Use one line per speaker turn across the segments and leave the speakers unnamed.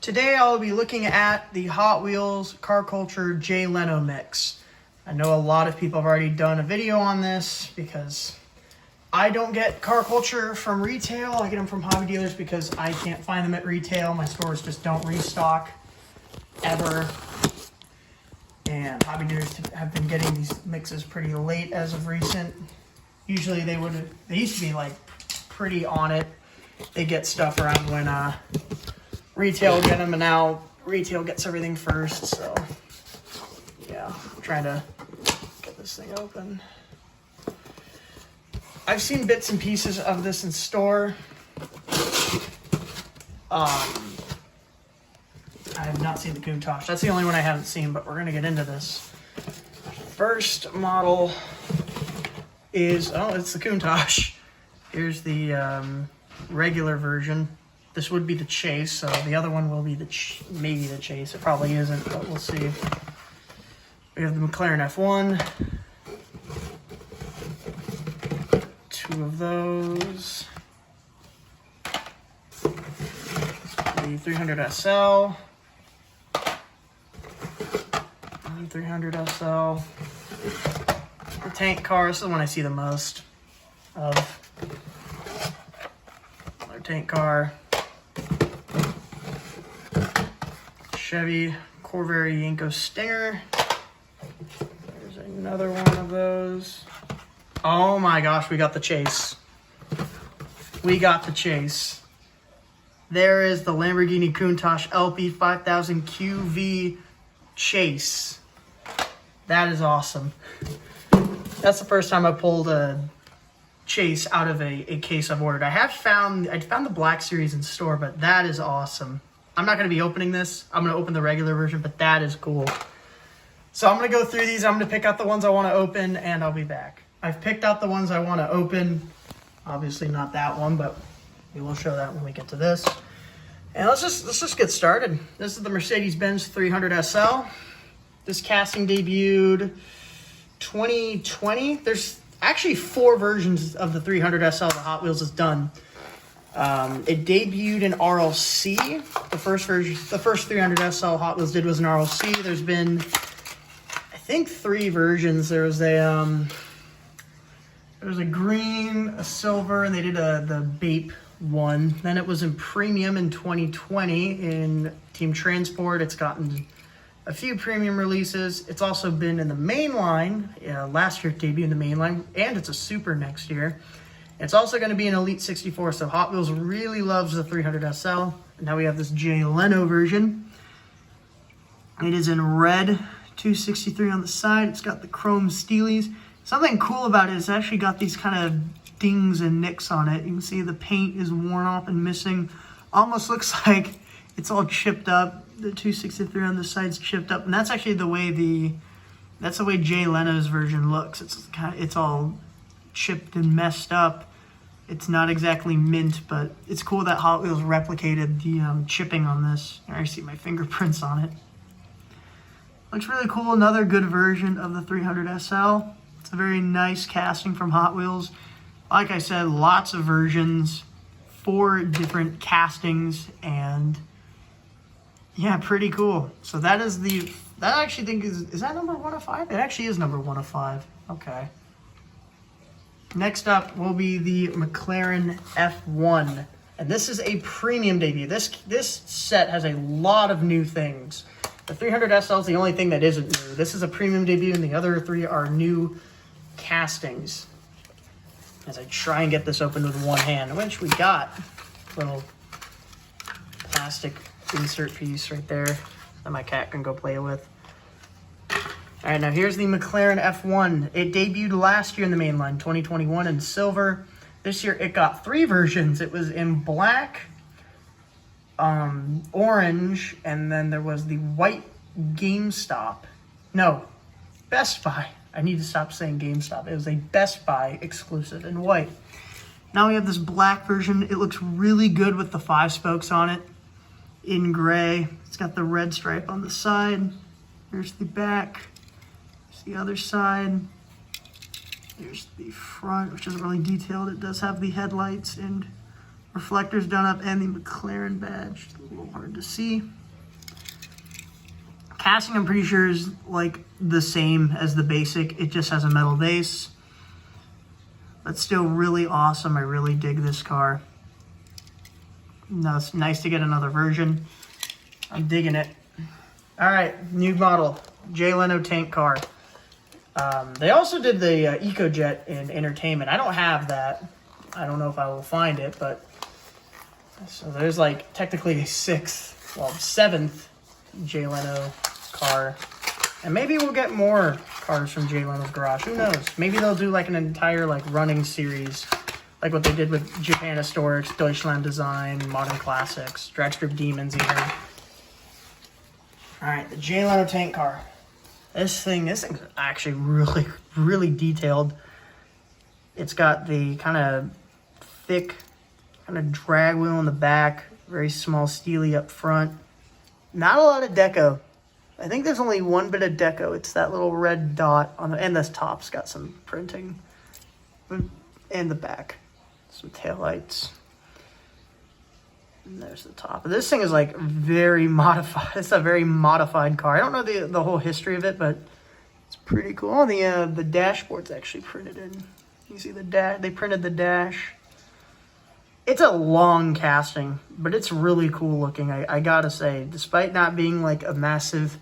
Today I'll be looking at the Hot Wheels Car Culture Jay Leno mix. I know a lot of people have already done a video on this because I don't get Car Culture from retail. I get them from hobby dealers because I can't find them at retail. My stores just don't restock ever. And hobby dealers have been getting these mixes pretty late as of recent. Usually they used to be like pretty on it. They get stuff around when retail will get them, and now retail gets everything first. So yeah, I'm trying to get this thing open. I've seen bits and pieces of this in store. I have not seen the Countach. That's the only one I haven't seen, but we're gonna get into this. First model is, it's the Countach. Here's the regular version. This would be the Chase, so the other one will be maybe the Chase. It probably isn't, but we'll see. We have the McLaren F1. Two of those. The 300 SL. 300 SL. The Tank Car, this is the one I see the most of. Another Tank Car. Chevy Corvair Yenko Stinger. There's another one of those. Oh my gosh, we got the Chase. We got the Chase. There is the Lamborghini Countach LP 5000 QV Chase. That is awesome. That's the first time I pulled a Chase out of a case I've ordered. I found the Black Series in store, but that is awesome. I'm not going to be opening this. I'm going to open the regular version, but that is cool. So I'm going to go through these. I'm going to pick out the ones I want to open, and I'll be back. I've picked out the ones I want to open. Obviously not that one, but we will show that when we get to this. And let's just get started. This is the Mercedes-Benz 300 SL. This casting debuted 2020. There's actually 4 versions of the 300 SL that Hot Wheels has done. It debuted in RLC. The first 300 SL Hot Wheels did was an RLC. There's been, I think, 3 versions. There was a green, a silver, and they did the Bape one. Then it was in premium in 2020 in Team Transport. It's gotten a few premium releases. It's also been in the main line. Last year it debuted in the main line, and it's a super next year. It's also going to be an Elite 64, so Hot Wheels really loves the 300 SL. Now we have this Jay Leno version. It is in red, 263 on the side. It's got the chrome steelies. Something cool about it is it's actually got these kind of dings and nicks on it. You can see the paint is worn off and missing. Almost looks like it's all chipped up. The 263 on the side's chipped up, and that's actually the way that's the way Jay Leno's version looks. It's all chipped and messed up. It's not exactly mint, but it's cool that Hot Wheels replicated the chipping on this. I see my fingerprints on it. Looks really cool. Another good version of the 300 SL. It's a very nice casting from Hot Wheels. Like I said, lots of versions, 4 different castings, and yeah, pretty cool. So that is that I actually think is that number 1 of 5? It actually is number 1 of 5. Okay. Next up will be the McLaren F1. And this is a premium debut. This set has a lot of new things. The 300 SL is the only thing that isn't new. This is a premium debut, and the other 3 are new castings. As I try and get this open with one hand, which we got a little plastic insert piece right there that my cat can go play with. All right, now here's the McLaren F1. It debuted last year in the main line, 2021, in silver. This year it got 3 versions. It was in black, orange, and then there was the white Best Buy. I need to stop saying GameStop. It was a Best Buy exclusive in white. Now we have this black version. It looks really good with the 5 spokes on it in gray. It's got the red stripe on the side. Here's the back. Here's the other side. Here's the front, which isn't really detailed. It does have the headlights and Reflectors done up and the McLaren badge. A little hard to see. Casting, I'm pretty sure, is like the same as the basic. It just has a metal base. But still really awesome. I really dig this car. No, it's nice to get another version. I'm digging it. All right, new model, Leno Tank Car. They also did the EcoJet in entertainment. I don't have that. I don't know if I will find it, but so there's like technically a seventh Jay Leno car. And maybe we'll get more cars from Jay Leno's garage. Who knows? Maybe they'll do like an entire like running series, like what they did with Japan Historics, Deutschland Design, Modern Classics, Dragstrip Demons even. All right, the Jay Leno Tank Car. This thing's actually really, really detailed. It's got the kind of thick kind of drag wheel in the back, very small steely up front. Not a lot of deco. I think there's only one bit of deco. It's that little red dot on the, and this top's got some printing. And the back, some taillights. And there's the top. This thing is like very modified. It's a very modified car. I don't know the whole history of it, but it's pretty cool. Oh, the dashboard's actually printed in. You see the dash? They printed the dash. It's a long casting, but it's really cool looking. I gotta say, despite not being like a massive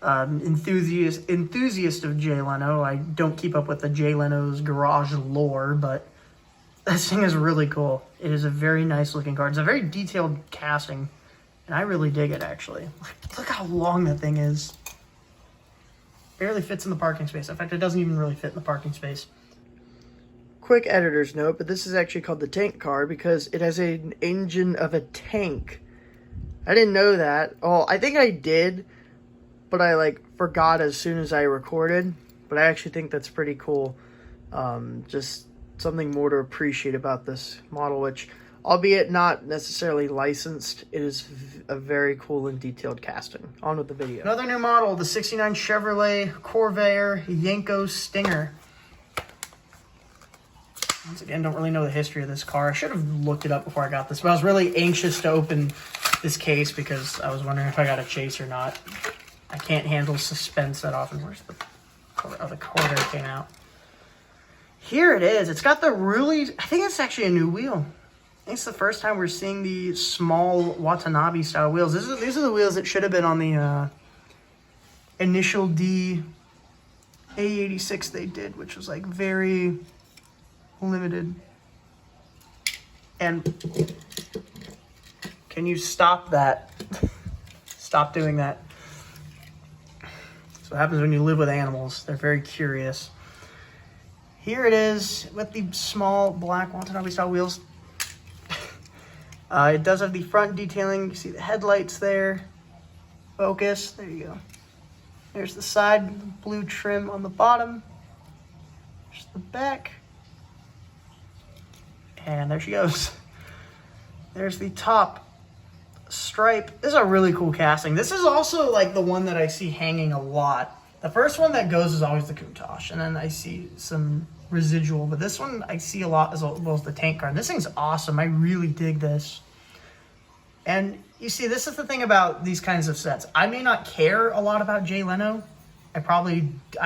enthusiast of Jay Leno, I don't keep up with the Jay Leno's garage lore, but this thing is really cool. It is a very nice looking car. It's a very detailed casting, and I really dig it actually. Look how long that thing is. Barely fits in the parking space. In fact, it doesn't even really fit in the parking space. Quick editor's note, but this is actually called the Tank Car because it has an engine of a tank. I didn't know that. Oh, I think I did, but I like forgot as soon as I recorded. But I actually think that's pretty cool. Just something more to appreciate about this model, which, albeit not necessarily licensed, it is a very cool and detailed casting. On with the video. Another new model, the '69 Chevrolet Corvair Yenko Stinger. Once again, don't really know the history of this car. I should have looked it up before I got this, but I was really anxious to open this case because I was wondering if I got a chase or not. I can't handle suspense that often. Where's the Corvair came out? Here it is. It's got the really, I think it's actually a new wheel. I think it's the first time we're seeing the small Watanabe style wheels. These are the wheels that should have been on the initial D A86 they did, which was like very limited. And can you stop that? Stop doing that. That's what happens when you live with animals. They're very curious. Here it is with the small black Watanabe style wheels. It does have the front detailing. You see the headlights there. Focus. There you go. There's the side blue trim on the bottom. There's the back. And there she goes. There's the top stripe. This is a really cool casting. This is also like the one that I see hanging a lot. The first one that goes is always the Countach, and then I see some residual, but this one I see a lot as well as the Tank Car. And this thing's awesome. I really dig this. And you see, this is the thing about these kinds of sets. I may not care a lot about Jay Leno. I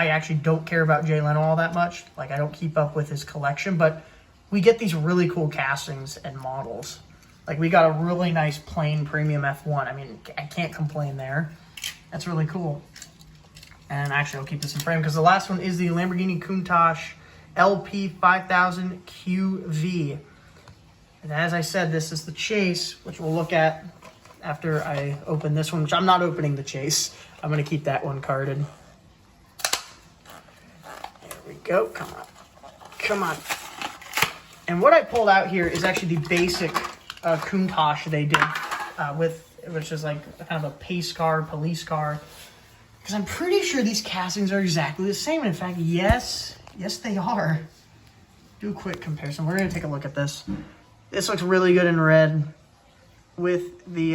actually don't care about Jay Leno all that much. Like, I don't keep up with his collection, but we get these really cool castings and models. Like, we got a really nice plain premium F1. I mean, I can't complain there. That's really cool. And actually, I'll keep this in frame because the last one is the Lamborghini Countach LP 5000 QV. And as I said, this is the chase, which we'll look at after I open this one, which I'm not opening the chase. I'm going to keep that one carded. There we go. Come on. Come on. And what I pulled out here is actually the basic Countach they did, which is like kind of a pace car, police car. Because I'm pretty sure these castings are exactly the same. And in fact, yes, they are. Do a quick comparison. We're going to take a look at this. This looks really good in red with the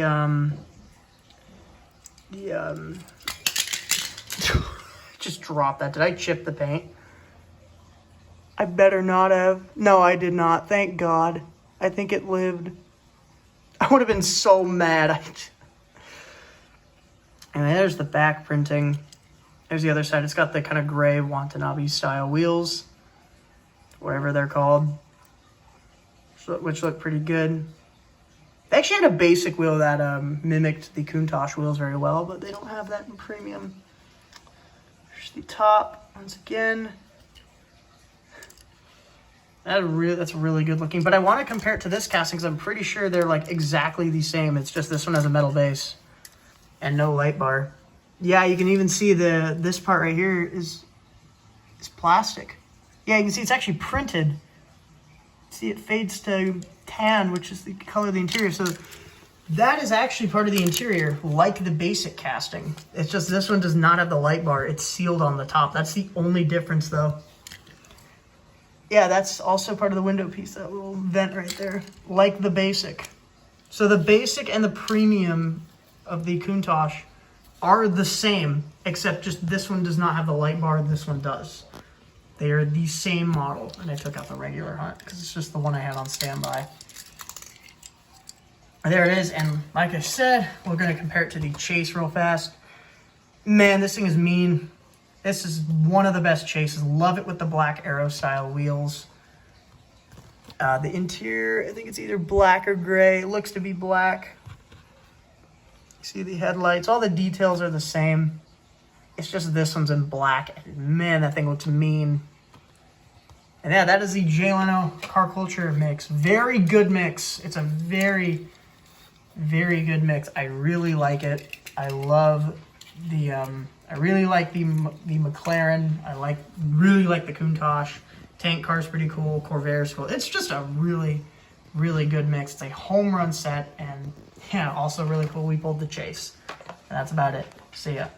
just drop that. Did I chip the paint? I better not have. No, I did not. Thank God. I think it lived. I would have been so mad. And there's the back printing. There's the other side. It's got the kind of gray Watanabe style wheels, whatever they're called, which look pretty good. They actually had a basic wheel that mimicked the Countach wheels very well, but they don't have that in premium. There's the top once again. That's really good looking. But I want to compare it to this casting because I'm pretty sure they're like exactly the same. It's just this one has a metal base and no light bar. Yeah, you can even see this part right here is plastic. Yeah, you can see it's actually printed. See, it fades to tan, which is the color of the interior. So that is actually part of the interior, like the basic casting. It's just this one does not have the light bar. It's sealed on the top. That's the only difference, though. Yeah, that's also part of the window piece, that little vent right there, like the basic. So the basic and the premium of the Countach are the same, except just this one does not have the light bar, this one does. They are the same model, and I took out the regular Hunt because it's just the one I had on standby. There it is, and like I said, we're going to compare it to the Chase real fast. Man, this thing is mean. This is one of the best Chases. Love it with the black Aero style wheels. The interior, I think it's either black or gray. It looks to be black. See the headlights. All the details are the same. It's just this one's in black. Man, that thing looks mean. And yeah, that is the Jay Leno Car Culture mix. Very good mix. It's a very, very good mix. I really like it. I love the... I really like the McLaren. I really like the Countach. Tank Car's pretty cool. Corvair's cool. It's just a really, really good mix. It's a home run set, and yeah, also really cool. We pulled the Chase. And that's about it. See ya.